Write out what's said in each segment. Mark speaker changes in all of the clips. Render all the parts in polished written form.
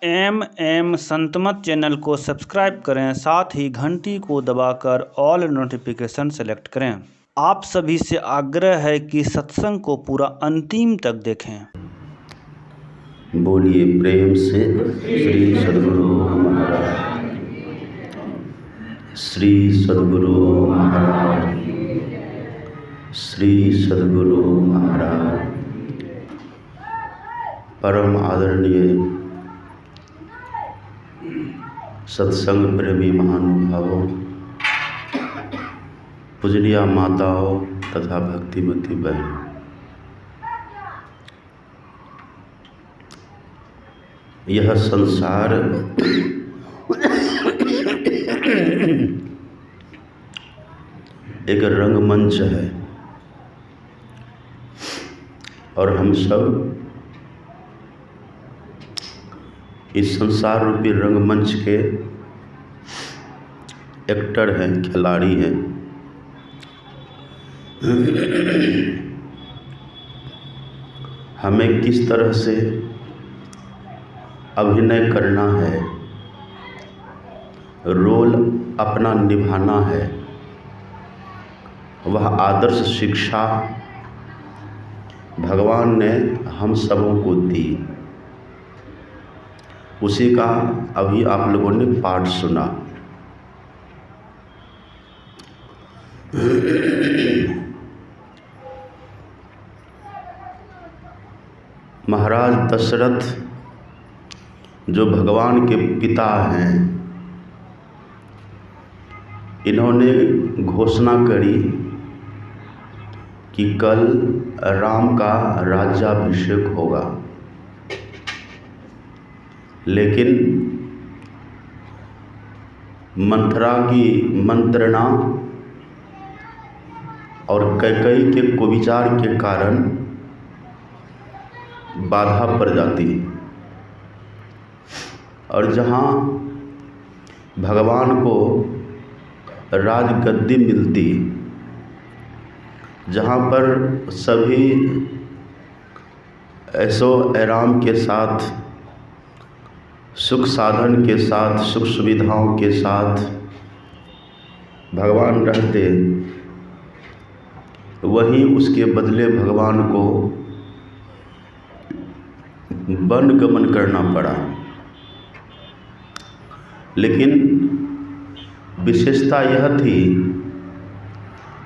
Speaker 1: Santmat channel को subscribe करें, साथ ही घंटी को दबाकर ऑल नोटिफिकेशन सेलेक्ट करें। आप सभी से आग्रह है कि सत्संग को पूरा अंतिम तक देखें।
Speaker 2: बोलिए प्रेम से श्री सद्गुरु महाराज, श्री सद्गुरु महाराज, श्री सद्गुरु महाराज। परम आदरणीय सत्संग प्रेमी महानुभावों, पूजनीय माताओं तथा भक्तिमती बहनों, यह संसार एक रंगमंच है और हम सब इस संसार रूपी रंगमंच के एक्टर हैं, खिलाड़ी हैं। हमें किस तरह से अभिनय करना है, रोल अपना निभाना है, वह आदर्श शिक्षा भगवान ने हम सबों को दी। उसी का अभी आप लोगों ने पाठ सुना। महाराज दशरथ जो भगवान के पिता हैं, इन्होंने घोषणा करी कि कल राम का राज्याभिषेक होगा, लेकिन मंथरा की मंत्रणा और कैकेयी के कुविचार के कारण बाधा पड़ जाती। और जहाँ भगवान को राजगद्दी मिलती, जहाँ पर सभी ऐशो आराम के साथ, सुख साधन के साथ, सुख सुविधाओं के साथ भगवान रहते, वहीं उसके बदले भगवान को वन गमन करना पड़ा। लेकिन विशेषता यह थी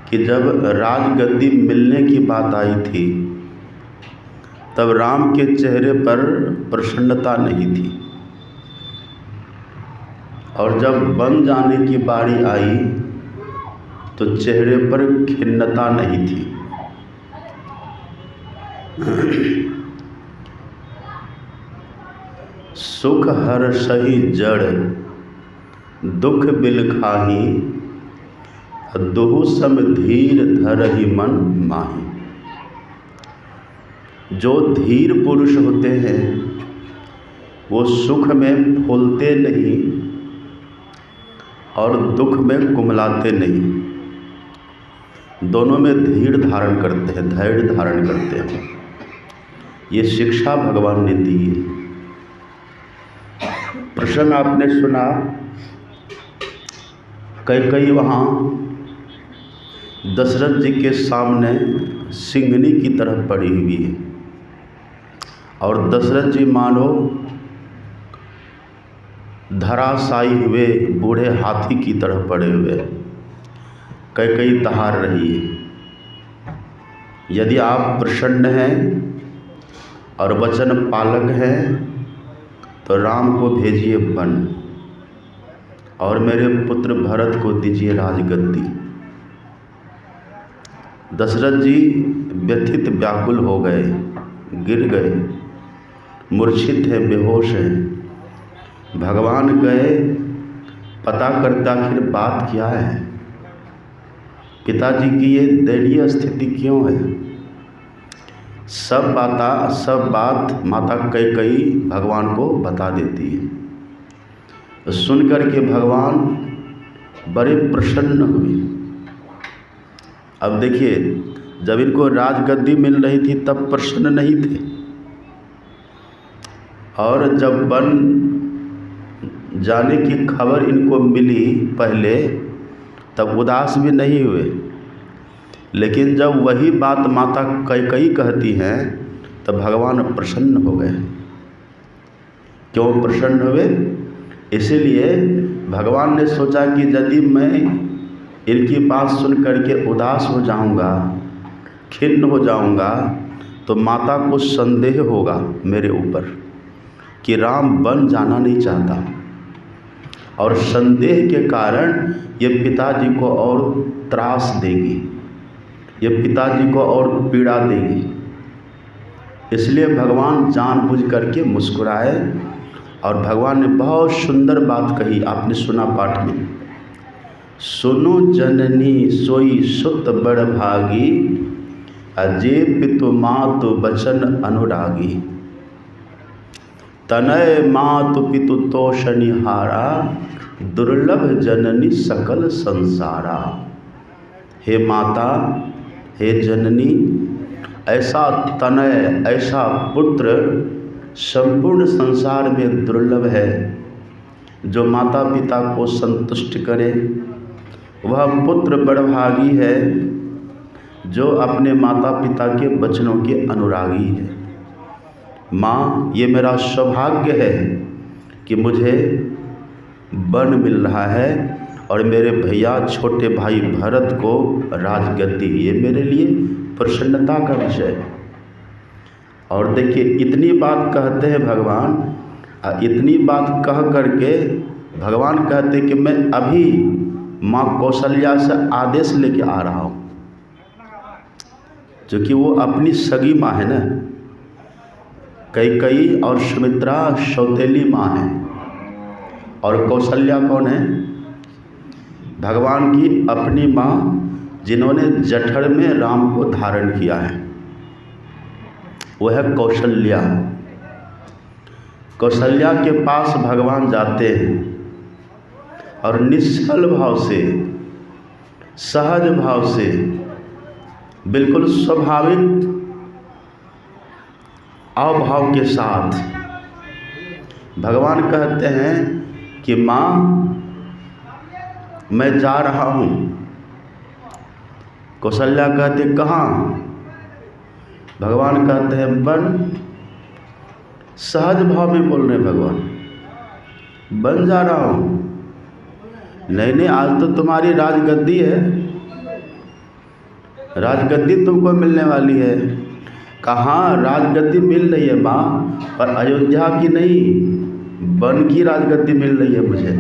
Speaker 2: कि जब राजगद्दी मिलने की बात आई थी, तब राम के चेहरे पर प्रसन्नता नहीं थी, और जब बन जाने की बारी आई तो चेहरे पर खिन्नता नहीं थी। सुख हर सही जड़, दुख बिलखाही, दुहु सम धीर धरहि मन माही। जो धीर पुरुष होते हैं वो सुख में फूलते नहीं और दुख में कुमलाते नहीं, दोनों में धीर धारण करते हैं, धैर्य धारण करते हैं। ये शिक्षा भगवान ने दी है। प्रसंग आपने सुना, कैकेयी वहाँ दशरथ जी के सामने सिंहनी की तरह पड़ी हुई है, और दशरथ जी मानो धराशायी हुए बूढ़े हाथी की तरह पड़े हुए। कैकेयी दहाड़ रही है। यदि आप प्रसन्न हैं और वचन पालक हैं तो राम को भेजिए वन, और मेरे पुत्र भरत को दीजिए राजगद्दी। दशरथ जी व्यथित व्याकुल हो गए, गिर गए, मूर्छित हैं, बेहोश हैं। भगवान गए पता करते आखिर बात क्या है, पिताजी की ये दयनीय स्थिति क्यों है। सब बात माता कैकेयी भगवान को बता देती है। सुन कर के भगवान बड़े प्रसन्न हुए। अब देखिए, जब इनको राजगद्दी मिल रही थी तब प्रसन्न नहीं थे, और जब बन जाने की खबर इनको मिली पहले, तब उदास भी नहीं हुए। लेकिन जब वही बात माता कैकेयी कहती हैं तब भगवान प्रसन्न हो गए। क्यों प्रसन्न हुए? इसीलिए भगवान ने सोचा कि यदि मैं इनकी बात सुन करके उदास हो जाऊंगा, खिन्न हो जाऊंगा, तो माता को संदेह होगा मेरे ऊपर कि राम वन जाना नहीं चाहता, और संदेह के कारण ये पिताजी को और त्रास देगी, ये पिताजी को और पीड़ा देगी। इसलिए भगवान जानबूझ करके मुस्कुराए और भगवान ने बहुत सुंदर बात कही। आपने सुना पाठ में, सुनु जननी सोई सुत बड़ भागी, अजे पितु मातु बचन अनुरागी, तनय मातु पितु तोषनिहारा, दुर्लभ जननी सकल संसारा। हे माता, हे जननी, ऐसा तनय, ऐसा पुत्र संपूर्ण संसार में दुर्लभ है। जो माता पिता को संतुष्ट करे वह पुत्र बड़भागी है, जो अपने माता पिता के वचनों के अनुरागी है। माँ, ये मेरा सौभाग्य है कि मुझे वन मिल रहा है और मेरे भैया छोटे भाई भरत को राजगद्दी, ये मेरे लिए प्रसन्नता का विषय है। और देखिए, इतनी बात कहते हैं भगवान, इतनी बात कह करके भगवान कहते कि मैं अभी माँ कौशल्या से आदेश लेके आ रहा हूँ, जो कि वो अपनी सगी माँ है ना। कैकेयी और सुमित्रा सौतेली माँ है, और कौशल्या कौन है? भगवान की अपनी माँ, जिन्होंने जठर में राम को धारण किया है, वह है कौशल्या। कौशल्या के पास भगवान जाते हैं और निश्चल भाव से, सहज भाव से, बिल्कुल स्वाभाविक अवभाव के साथ भगवान कहते हैं कि माँ, मैं जा रहा हूँ। कौशल्या कहते कहाँ? भगवान कहते हैं वन। सहज भाव में बोल रहे हैं भगवान, वन जा रहा हूँ। नहीं नहीं, आज तो तुम्हारी राजगद्दी है, राजगद्दी तुमको मिलने वाली है। कहाँ राजगद्दी मिल रही है माँ, पर अयोध्या की नहीं, वन की राजगद्दी मिल रही है मुझे।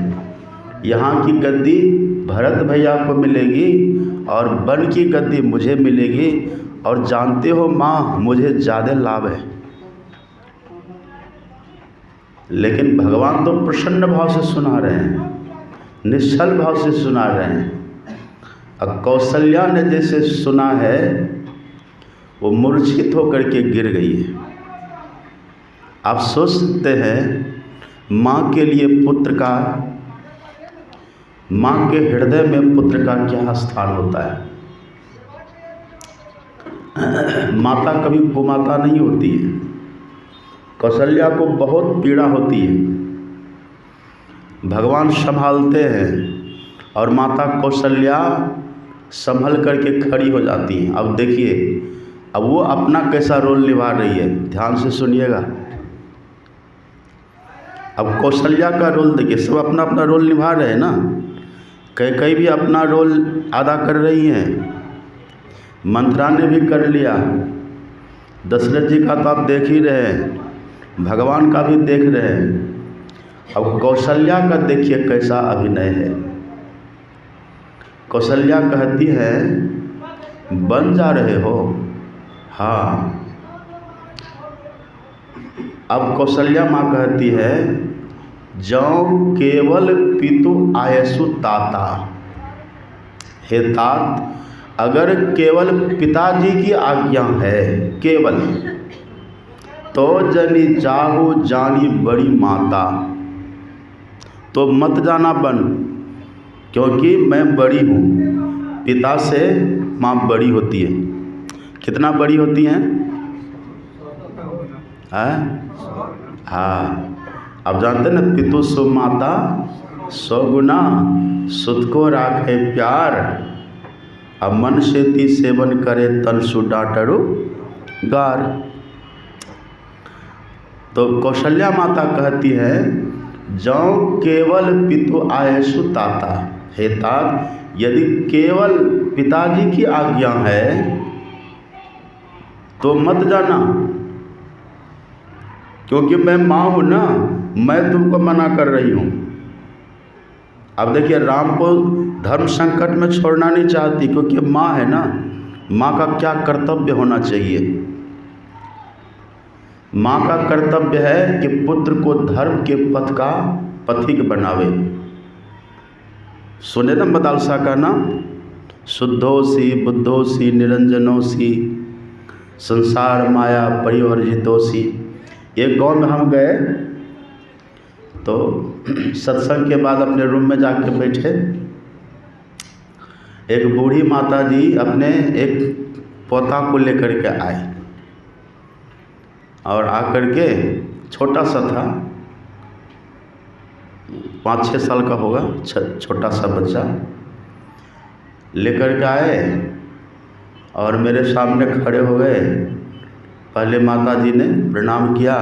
Speaker 2: यहाँ की गद्दी भरत भैया को मिलेगी और वन की गद्दी मुझे मिलेगी। और जानते हो माँ, मुझे ज़्यादा लाभ है। लेकिन भगवान तो प्रसन्न भाव से सुना रहे हैं, निश्चल भाव से सुना रहे हैं। अब कौशल्या ने जैसे सुना है, वो मूर्छित होकर के गिर गई है। आप सोच सकते हैं, माँ के लिए पुत्र का, माँ के हृदय में पुत्र का क्या स्थान होता है। माता कभी कुमाता नहीं होती है। कौशल्या को बहुत पीड़ा होती है, भगवान संभालते हैं और माता कौशल्या संभल करके खड़ी हो जाती हैं। अब देखिए, अब वो अपना कैसा रोल निभा रही है, ध्यान से सुनिएगा। अब कौशल्या का रोल देखिए, सब अपना अपना रोल निभा रहे हैं ना। कैकेयी भी अपना रोल अदा कर रही हैं, मंथरा ने भी कर लिया, दशरथ जी का तो आप देख ही रहे हैं, भगवान का भी देख रहे हैं। अब कौशल्या का देखिए कैसा अभिनय है। कौशल्या कहती है, बन जा रहे हो? हाँ। अब कौशल्या माँ कहती है, जौ केवल पितु आयसु ताता। हे तात, अगर केवल पिताजी की आज्ञा है, केवल, तो जनी जाहु जानी बड़ी माता, तो मत जाना बन, क्योंकि मैं बड़ी हूँ। पिता से माँ बड़ी होती है। कितना बड़ी होती हैं? हाँ, अब जानते ना, पितु सु माता 100 गुना, सुत को राखे प्यार, अब मन सेती सेवन करे तन सु डांटरु गार। तो कौशल्या माता कहती है, जौ केवल पितु आयसु ताता, हे तात, यदि केवल पिताजी की आज्ञा है तो मत जाना, क्योंकि मैं माँ हूँ ना, मैं तुमको मना कर रही हूँ। अब देखिए, राम को धर्म संकट में छोड़ना नहीं चाहती, क्योंकि माँ है ना। माँ का क्या कर्तव्य होना चाहिए? माँ का कर्तव्य है कि पुत्र को धर्म के पथ का पथिक बनावे। सुने ना मदालसा का नाम, शुद्धोसी बुद्धोसी निरंजनोसी संसार माया परिवर्जितोसी। एक गांव में हम गए तो सत्संग के बाद अपने रूम में जाके बैठे, एक बूढ़ी माता जी अपने एक पोता को लेकर के आई, और आकर के, छोटा सा था, 5-6 साल का होगा, छोटा सा बच्चा लेकर के आए और मेरे सामने खड़े हो गए। पहले माता जी ने प्रणाम किया,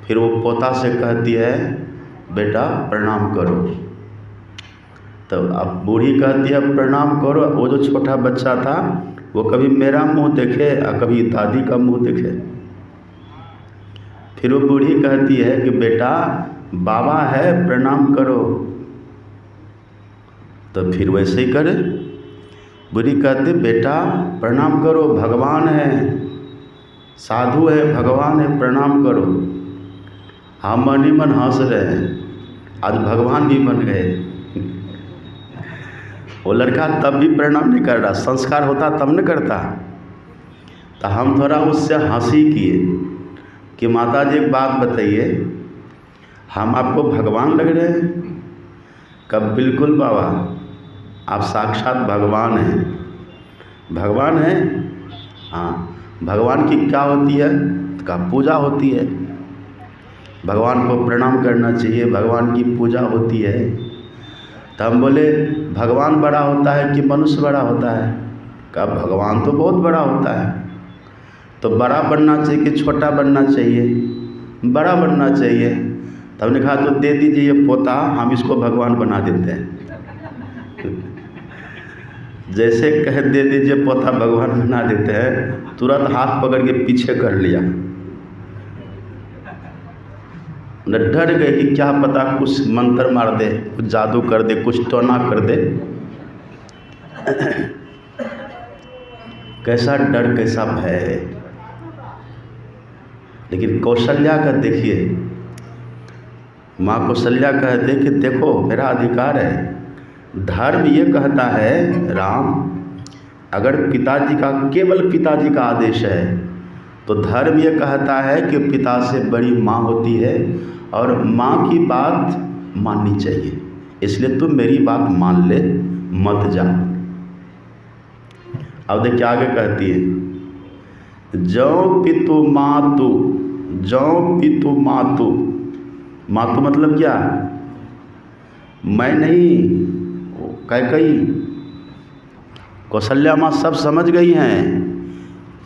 Speaker 2: फिर वो पोता से कहती है, बेटा प्रणाम करो। तो अब बूढ़ी कहती है प्रणाम करो। वो जो छोटा बच्चा था वो कभी मेरा मुंह देखे और कभी दादी का मुंह देखे। फिर वो बूढ़ी कहती है कि बेटा बाबा है, प्रणाम करो। तो फिर वैसे ही करे। बूढ़ी कहती बेटा प्रणाम करो, भगवान है, साधु है, भगवान है, प्रणाम करो। हम मन ही मन हंस रहे हैं, आज भगवान भी बन गए। वो लड़का तब भी प्रणाम नहीं कर रहा, संस्कार होता तब न करता। तो हम थोड़ा उससे हंसी किए कि माता जी एक बात बताइए, हम आपको भगवान लग रहे हैं? कब बिल्कुल बाबा, आप साक्षात भगवान हैं। भगवान हैं? हाँ। भगवान की क्या होती है? का पूजा होती है। भगवान को प्रणाम करना चाहिए, भगवान की पूजा होती है। तो हम बोले भगवान बड़ा होता है कि मनुष्य बड़ा होता है? का भगवान तो बहुत बड़ा होता है। तो बड़ा बनना चाहिए कि छोटा बनना चाहिए? बड़ा बनना चाहिए। तो हमने कहा तो दे दीजिए ये पोता, हम इसको भगवान बना देते हैं। जैसे कह दे दीजिए पोता भगवान बना देते हैं, तुरंत हाथ पकड़ के पीछे कर लिया। न डर गए कि क्या पता कुछ मंत्र मार दे, कुछ जादू कर दे, कुछ टोना कर दे। कैसा डर, कैसा भय है। लेकिन कौशल्या का देखिए, माँ कौशल्या कहते कि देखो मेरा अधिकार है। धर्म ये कहता है, राम अगर पिताजी का, केवल पिताजी का आदेश है, तो धर्म ये कहता है कि पिता से बड़ी माँ होती है और माँ की बात माननी चाहिए। इसलिए तुम मेरी बात मान ले, मत जा। अब देखिए आगे कहती है, जौ पितु मातु, जौ पितु मातु। मातु मतलब क्या? मैं नहीं, कैकई। कौशल्या माँ सब समझ गई हैं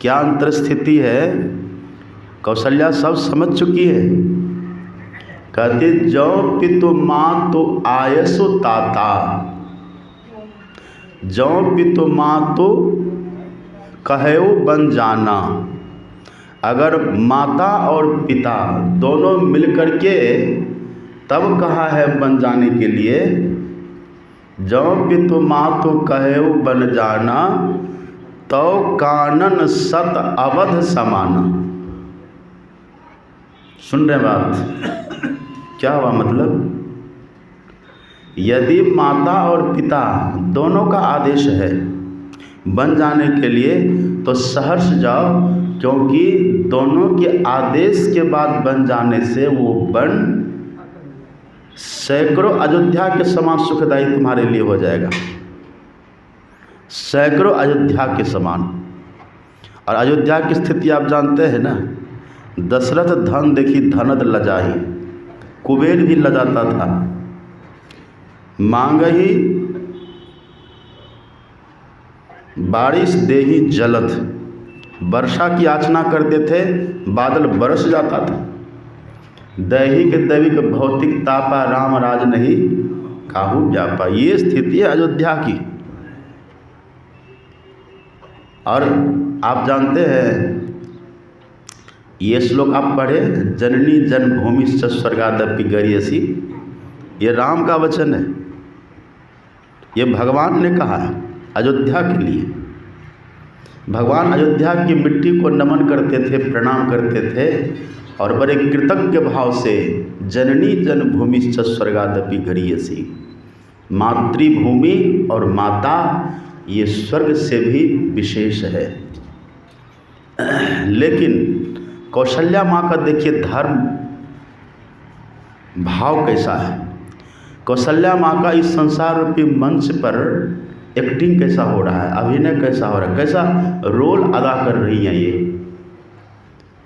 Speaker 2: क्या अंतर स्थिति है। कौशल्या सब समझ चुकी है। कहते जौ पितु मातु आयसु ताता, जौ पितु मातु कहेउ बन जाना। अगर माता और पिता दोनों मिलकर के तब कहा है बन जाने के लिए, जौ पितु मातु कहेउ बन जाना, तो कानन सत अवध समाना। सुन रहे बात? क्या हुआ मतलब? यदि माता और पिता दोनों का आदेश है बन जाने के लिए, तो सहर्ष जाओ, क्योंकि दोनों के आदेश के बाद बन जाने से वो बन सैकड़ों अयोध्या के समान सुखदायी तुम्हारे लिए हो जाएगा। सैकड़ों अयोध्या के समान। और अयोध्या की स्थिति आप जानते हैं ना, दशरथ धन देखी धनद लजाही, कुबेर भी लजाता था। मांगही बारिश देही जलत, वर्षा की याचना करते थे, बादल बरस जाता था। दैहिक दैविक भौतिक तापा, राम राज नहीं काहू व्यापा। ये स्थिति है अयोध्या की। और आप जानते हैं ये श्लोक आप पढ़े, जननी जन्मभूमि स्वर्गादपि गरीयसी, ये राम का वचन है। ये भगवान ने कहा है अयोध्या के लिए। भगवान अयोध्या की मिट्टी को नमन करते थे, प्रणाम करते थे और बड़े कृतज्ञ भाव से जननी जन्मभूमि स्वर्गादपि गरीयसी, मातृभूमि और माता ये स्वर्ग से भी विशेष है। लेकिन कौशल्या माँ का देखिए धर्म भाव कैसा है। कौशल्या माँ का इस संसार रूपी मंच पर एक्टिंग कैसा हो रहा है, अभिनय कैसा हो रहा है, कैसा रोल अदा कर रही हैं। ये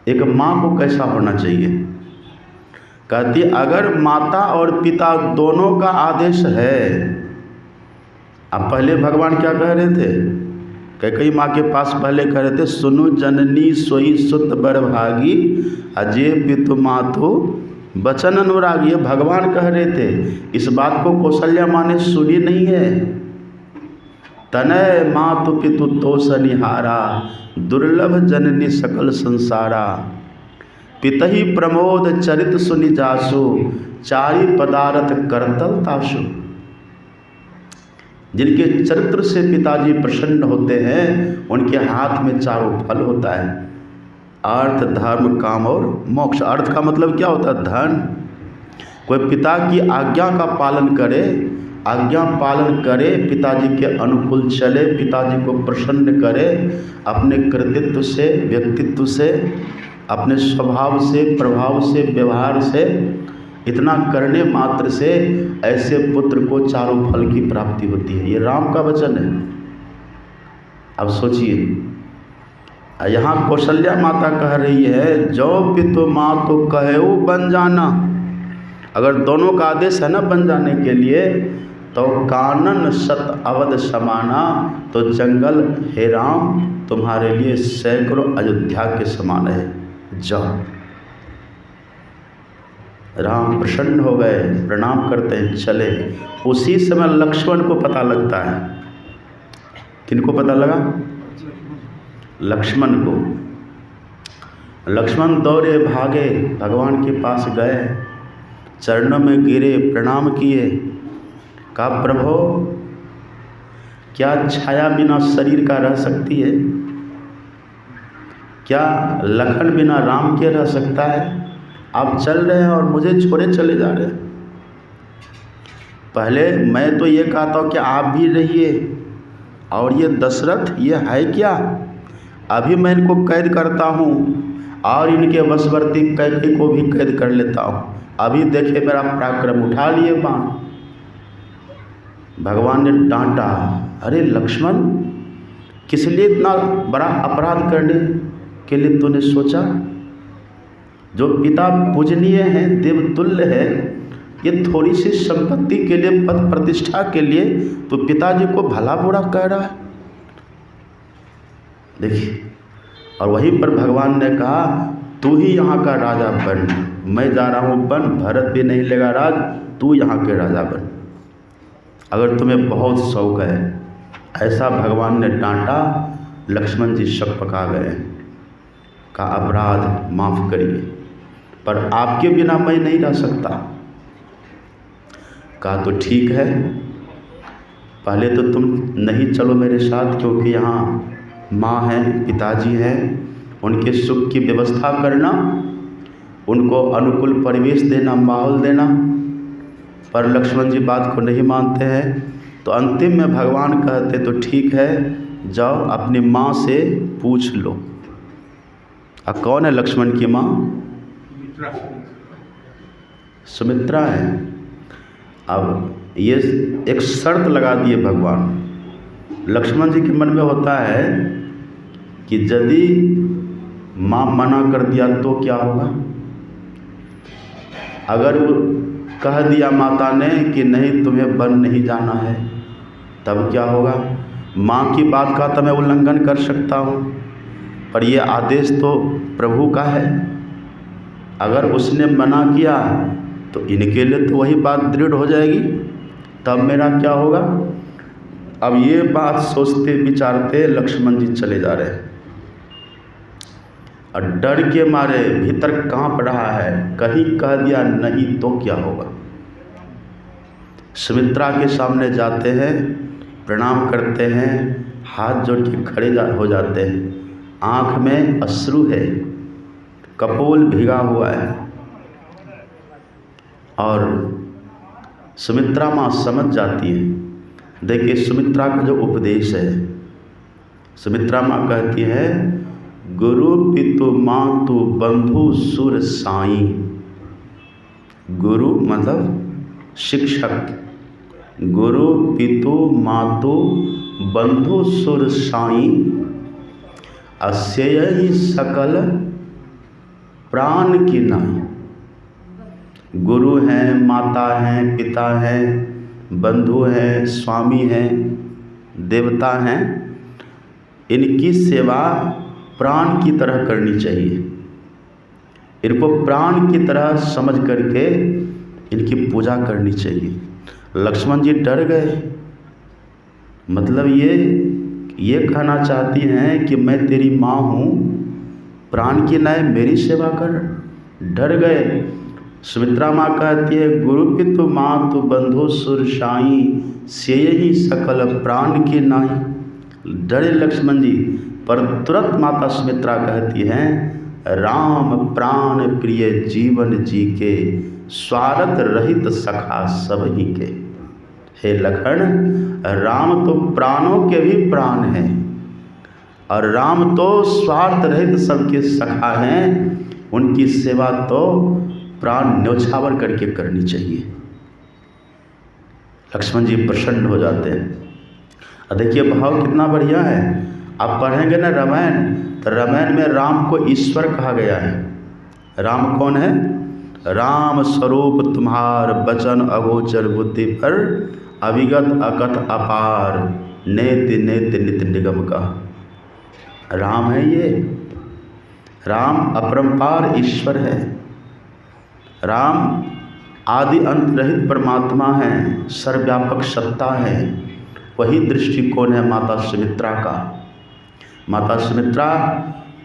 Speaker 2: एक माँ को कैसा होना चाहिए। कहती अगर माता और पिता दोनों का आदेश है। अब पहले भगवान क्या कह रहे थे, कैकेयी माँ के पास पहले कह रहे थे, सुनु जननी सोई सुत बर भागी, अजय पितु मातु बचन अनुरागी। ये भगवान कह रहे थे। इस बात को कौशल्या माँ ने सुनी नहीं है। तनय मातु पितु तोष निहारा, दुर्लभ जननी सकल संसारा। पितहि प्रमोद चरित सुनि जासु, चारि पदारथ करतल तासु। जिनके चरित्र से पिताजी प्रसन्न होते हैं उनके हाथ में चारों फल होता है, अर्थ धर्म काम और मोक्ष। अर्थ का मतलब क्या होता है, धन। कोई पिता की आज्ञा का पालन करे, आज्ञा पालन करे, पिताजी के अनुकूल चले, पिताजी को प्रसन्न करे, अपने कृतित्व से, व्यक्तित्व से, अपने स्वभाव से, प्रभाव से, व्यवहार से, इतना करने मात्र से ऐसे पुत्र को चारों फल की प्राप्ति होती है। ये राम का वचन है। अब सोचिए, यहाँ कौशल्या माता कह रही है, जो पितु माँ तो कहेऊ बन जाना। अगर दोनों का आदेश है ना बन जाने के लिए, तो कानन शत अवध समाना, तो जंगल हे राम तुम्हारे लिए सैकड़ों अयोध्या के समान है। जाओ। राम प्रसन्न हो गए, प्रणाम करते हैं, चले। उसी समय लक्ष्मण को पता लगता है। किनको पता लगा? लक्ष्मण को। लक्ष्मण दौड़े भागे, भगवान के पास गए, चरणों में गिरे, प्रणाम किए, कहा प्रभु क्या छाया बिना शरीर का रह सकती है? क्या लखन बिना राम के रह सकता है? आप चल रहे हैं और मुझे छोड़े चले जा रहे हैं। पहले मैं तो ये कहता हूँ कि आप भी रहिए, और ये दशरथ ये है क्या? अभी मैं इनको कैद करता हूँ और इनके वशवर्ती कैकेयी को भी कैद कर लेता हूँ। अभी देखे मेरा पराक्रम, उठा लिए बाण। भगवान ने डांटा, अरे लक्ष्मण किस लिए इतना बड़ा अपराध करने के लिए तूने सोचा? जो पिता पूजनीय है, देवतुल्य है, ये थोड़ी सी संपत्ति के लिए, पद प्रतिष्ठा के लिए तो पिताजी को भला बुरा कह रहा है। देखिए, और वहीं पर भगवान ने कहा तू ही यहाँ का राजा बन। मैं जा रहा हूँ बन, भरत भी नहीं लेगा राज, तू यहाँ के राजा बन, अगर तुम्हें बहुत शौक है। ऐसा भगवान ने डांटा। लक्ष्मण जी शक पका गए, कहा अपराध माफ़ करिए, पर आपके बिना मैं नहीं रह सकता। कहा तो ठीक है, पहले तो तुम नहीं चलो मेरे साथ, क्योंकि यहाँ माँ है, पिताजी हैं, उनके सुख की व्यवस्था करना, उनको अनुकूल परिवेश देना, माहौल देना। पर लक्ष्मण जी बात को नहीं मानते हैं। तो अंतिम में भगवान कहते तो ठीक है, जाओ अपनी माँ से पूछ लो। अब कौन है लक्ष्मण की माँ? सुमित्रा है। अब ये एक शर्त लगा दिए भगवान। लक्ष्मण जी के मन में होता है कि यदि माँ मना कर दिया तो क्या होगा? अगर वो कह दिया माता ने कि नहीं तुम्हें वन नहीं जाना है, तब क्या होगा? माँ की बात का तो मैं उल्लंघन कर सकता हूँ, पर ये आदेश तो प्रभु का है। अगर उसने मना किया तो इनके लिए तो वही बात दृढ़ हो जाएगी, तब मेरा क्या होगा? अब ये बात सोचते विचारते लक्ष्मण जी चले जा रहे हैं और डर के मारे भीतर कांप रहा है, कहीं कह दिया नहीं तो क्या होगा। सुमित्रा के सामने जाते हैं, प्रणाम करते हैं, हाथ जोड़ के खड़े हो जाते हैं। आँख में अश्रु है, कपोल भीगा हुआ है, और सुमित्रा माँ समझ जाती है। देखिए सुमित्रा का जो उपदेश है, सुमित्रा माँ कहती है, गुरु पितु मातु बंधु सुर साई। गुरु मतलब शिक्षक, गुरु पितु मातु बंधु सुर साई, अस्यहि सकल प्राण की नाई। गुरु हैं, माता हैं, पिता हैं, बंधु हैं, स्वामी हैं, देवता हैं, इनकी सेवा प्राण की तरह करनी चाहिए। इनको प्राण की तरह समझ करके इनकी पूजा करनी चाहिए। लक्ष्मण जी डर गए, मतलब ये कहना चाहती हैं कि मैं तेरी माँ हूँ, प्राण की नाई मेरी सेवा कर। डर गए। सुमित्रा माँ कहती है, गुरु पितु मातु बंधु सुर साई, सेयहि सकल प्राण की नाई। डरे लक्ष्मण जी, पर तुरंत माता सुमित्रा कहती हैं, राम प्राण प्रिय जीवन जी के, स्वार्थ रहित सखा सब ही के। हे लखन, राम तो प्राणों के भी प्राण हैं, और राम तो स्वार्थ रहित सबके सखा हैं। उनकी सेवा तो प्राण न्यौछावर करके करनी चाहिए। लक्ष्मण जी प्रसन्न हो जाते हैं। और देखिए भाव कितना बढ़िया है। आप पढ़ेंगे ना रामायण, तो रामायण में राम को ईश्वर कहा गया है। राम कौन है? राम स्वरूप तुम्हार, बचन अगोचर बुद्धि पर, अविगत अकथ अपार, नेति नेति नित निगम का। राम है ये। राम अपरंपार ईश्वर है। राम आदि अंत रहित परमात्मा है, सर्वव्यापक सत्ता है। वही दृष्टिकोण है माता सुमित्रा का। माता सुमित्रा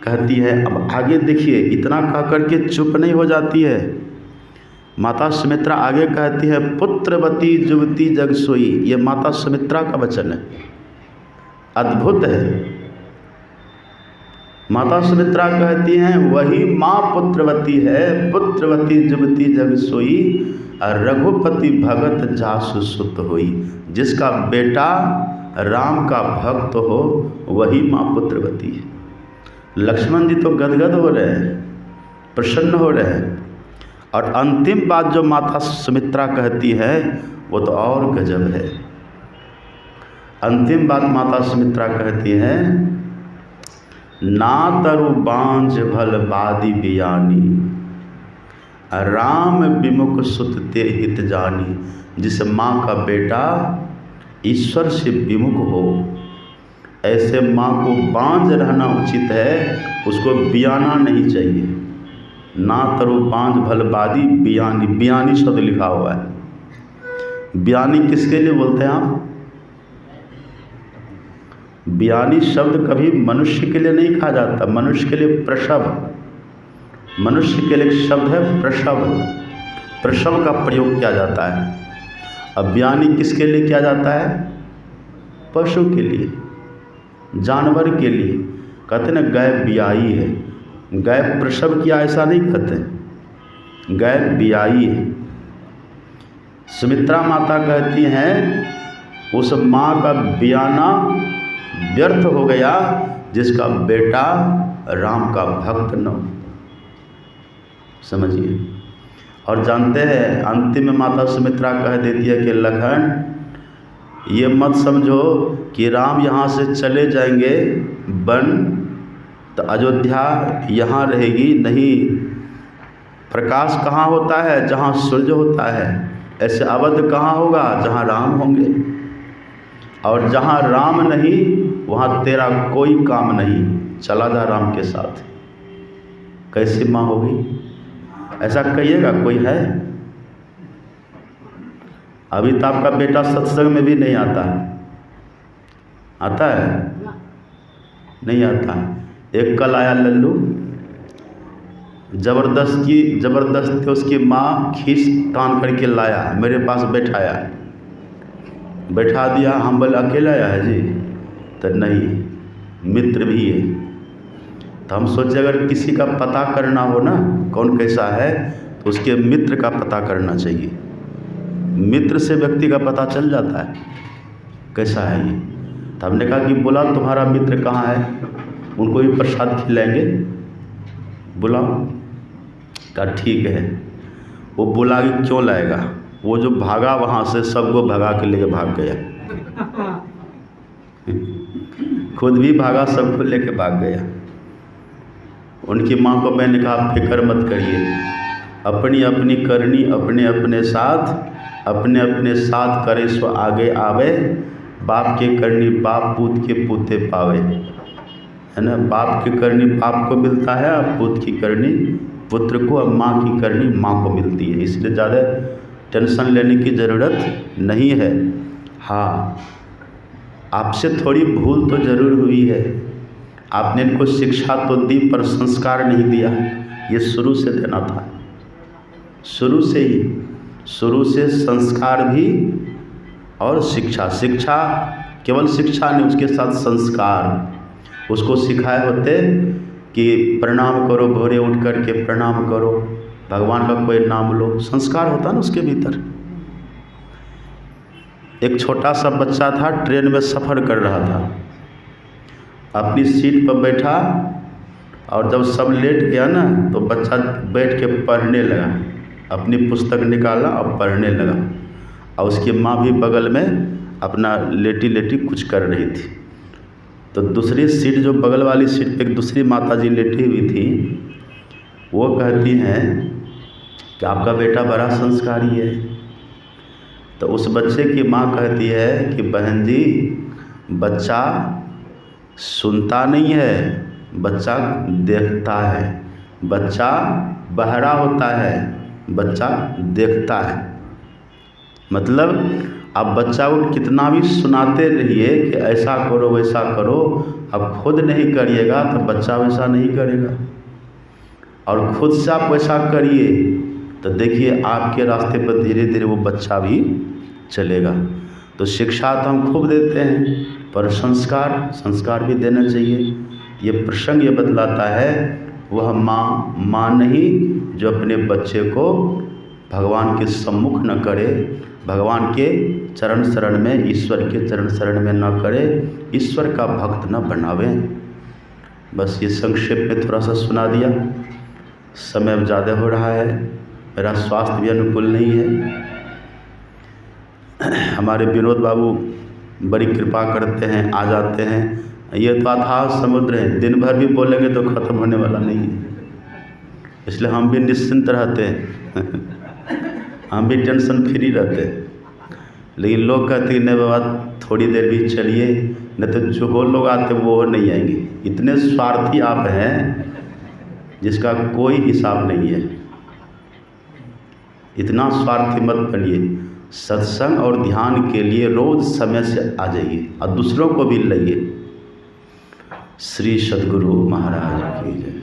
Speaker 2: कहती है, अब आगे देखिए, इतना कह करके चुप नहीं हो जाती है। माता सुमित्रा आगे कहती है, पुत्रवती जुवती जग सोई। ये माता सुमित्रा का वचन है, अद्भुत है। माता सुमित्रा कहती हैं, वही माँ पुत्रवती है, पुत्रवती जुवती जग सोई, रघुपति भगत जासु सुत होई। जिसका बेटा राम का भक्त हो, वही माँ पुत्रवती है। लक्ष्मण जी तो गदगद हो रहे हैं, प्रसन्न हो रहे हैं। और अंतिम बात जो माता सुमित्रा कहती है, वो तो और गजब है। अंतिम बात माता सुमित्रा कहती है, ना तरु बांझ भल बादी बियानी, राम विमुख सुत ते हित जानी। जिस माँ का बेटा ईश्वर से विमुख हो, ऐसे माँ को बांझ रहना उचित है, उसको बियाना नहीं चाहिए। ना तरु बांझ भल बादी बियानी, बियानी शब्द लिखा हुआ है। बियानी किसके लिए बोलते हैं आप? बियानी शब्द कभी मनुष्य के लिए नहीं कहा जाता। मनुष्य के लिए प्रसव, मनुष्य के लिए एक शब्द है प्रसव, प्रसव का प्रयोग किया जाता है। अब बियानी किसके लिए किया जाता है? पशु के लिए, जानवर के लिए। कहते ना गाय बियाई है, गाय प्रसव किया ऐसा नहीं कहते, गाय बियाई है। सुमित्रा माता कहती हैं, उस माँ का बियाना व्यर्थ हो गया जिसका बेटा राम का भक्त न हो। समझिए। और जानते हैं अंतिम में माता सुमित्रा कह देती है कि लखन, ये मत समझो कि राम यहाँ से चले जाएंगे वन तो अयोध्या यहाँ रहेगी नहीं। प्रकाश कहाँ होता है? जहाँ सूर्य होता है। ऐसे अवध कहाँ होगा? जहाँ राम होंगे। और जहाँ राम नहीं वहाँ तेरा कोई काम नहीं, चला जा राम के साथ। कैसी माँ होगी? ऐसा कहिएगा कोई है? अभी तो आपका बेटा सत्संग में भी नहीं आता है। आता है? नहीं आता। एक कल आया लल्लू, ज़बरदस्ती उसकी माँ खींच तान करके लाया, मेरे पास बैठाया, बैठा दिया। हम बोले अकेला आया है जी? तो नहीं, मित्र भी है। तो हम सोचे अगर किसी का पता करना हो ना कौन कैसा है, तो उसके मित्र का पता करना चाहिए। मित्र से व्यक्ति का पता चल जाता है कैसा है ये। तो हमने कहा कि बोला तुम्हारा मित्र कहाँ है, उनको भी प्रसाद खिलाएंगे, बुलाओ। कहा ठीक है। वो बुला के क्यों लाएगा? वो जो भागा वहाँ से सबको भगा के लेके भाग गया। खुद भी भागा, सबको लेके भाग गया। उनकी माँ को मैंने कहा फिक्र मत करिए, अपनी अपनी करनी अपने अपने साथ करे सो आगे आवे, बाप के करनी बाप पूत के पूते पावे, है ना। बाप की करनी बाप को मिलता है और पूत की करनी पुत्र को, और माँ की करनी माँ को मिलती है। इसलिए ज़्यादा टेंशन लेने की ज़रूरत नहीं है। हाँ, आपसे थोड़ी भूल तो ज़रूर हुई है, आपने इनको शिक्षा तो दी पर संस्कार नहीं दिया। ये शुरू से देना था, शुरू से ही, शुरू से संस्कार भी और शिक्षा। शिक्षा केवल शिक्षा नहीं, उसके साथ संस्कार। उसको सिखाए होते कि प्रणाम करो, भोरे उठ कर के प्रणाम करो, भगवान का कोई नाम लो, संस्कार होता ना उसके भीतर। एक छोटा सा बच्चा था, ट्रेन में सफ़र कर रहा था, अपनी सीट पर बैठा और जब सब लेट गया ना तो बच्चा बैठ के पढ़ने लगा, अपनी पुस्तक निकाला और पढ़ने लगा। और उसकी माँ भी बगल में अपना लेटी लेटी कुछ कर रही थी। तो दूसरी सीट, जो बगल वाली सीट पे एक दूसरी माता जी लेटी हुई थी, वो कहती हैं कि आपका बेटा बड़ा संस्कारी है। तो उस बच्चे की माँ कहती है कि बहन जी, बच्चा सुनता नहीं है, बच्चा देखता है। बच्चा बहरा होता है, बच्चा देखता है। मतलब आप बच्चा को कितना भी सुनाते रहिए कि ऐसा करो वैसा करो, अब खुद नहीं करिएगा तो बच्चा वैसा नहीं करेगा। और खुद से आप वैसा करिए तो देखिए आपके रास्ते पर धीरे धीरे वो बच्चा भी चलेगा। तो शिक्षा तो हम खूब देते हैं, पर संस्कार भी देना चाहिए। ये प्रसंग ये बतलाता है, वह माँ नहीं जो अपने बच्चे को भगवान के सम्मुख न करे, भगवान के चरण शरण में, ईश्वर के चरण शरण में न करे, ईश्वर का भक्त न बनावे। बस ये संक्षेप में थोड़ा सा सुना दिया। समय अब ज़्यादा हो रहा है, मेरा स्वास्थ्य भी अनुकूल नहीं है। हमारे विनोद बाबू बड़ी कृपा करते हैं, आ जाते हैं। ये तो अथाह समुद्र है, दिन भर भी बोलेंगे तो ख़त्म होने वाला नहीं है। इसलिए हम भी निश्चिंत रहते हैं हम भी टेंशन फ्री रहते हैं। लेकिन लोग कहते हैं नहीं बाबा थोड़ी देर भी चलिए, नहीं तो जो लोग आते वो नहीं आएंगे। इतने स्वार्थी आप हैं जिसका कोई हिसाब नहीं है। इतना स्वार्थी मत बनिए। सत्संग और ध्यान के लिए रोज़ समय से आ जाइए और दूसरों को भी लाइए। श्री सद्गुरु महाराज की जय।